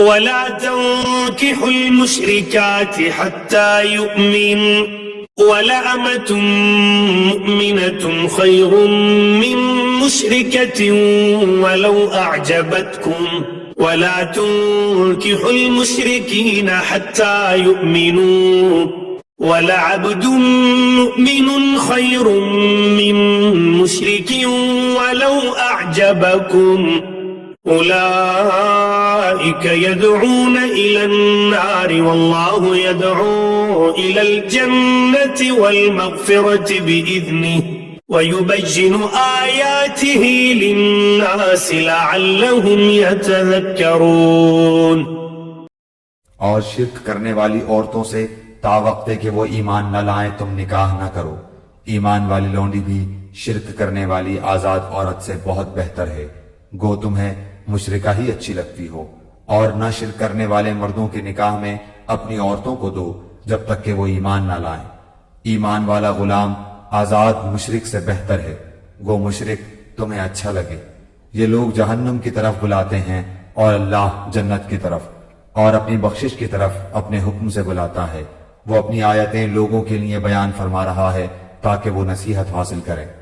वला तंकिहुल मुश्रिकाति हत्ता युमिन वला अमतुम मुमिनतुम खैरुम मिन मुश्रिकतिन वलौ अअजबतकुम वला तुंकिहुल मुश्रिकीना हत्ता युमिनू वला अब्दुम मुमिनुन खैरुम मिन मुश्रिकिन वलौ अअजबकुम उलाइक यदऊन इलन नार वल्लाहु यदऊ इलल जन्नति वल मग़फ़िरति बिइज़्निहि वयुबय्यिनु आयातिहि लिन्नासि लअल्लहुम यतज़क्करून। और शिर्क करने वाली औरतों से तावक्ते के वो ईमान न लाएं तुम निकाह न करो। ईमान वाली लौंडी भी शिर्क करने वाली आजाद औरत से बहुत बेहतर है, गो तुम्हें मुशरिका ही अच्छी लगती हो। और न शिर्क करने वाले मर्दों के निकाह में अपनी औरतों को दो जब तक कि वो ईमान न लाएं। ईमान वाला गुलाम आजाद मुशरिक से बेहतर है, गो मुशरिक तुम्हें अच्छा लगे। ये लोग जहन्नम की तरफ बुलाते हैं और अल्लाह जन्नत की तरफ और अपनी बख्शिश की तरफ अपने हुक्म से बुलाता है। वो अपनी आयतें लोगों के लिए बयान फरमा रहा है ताकि वो नसीहत हासिल करें।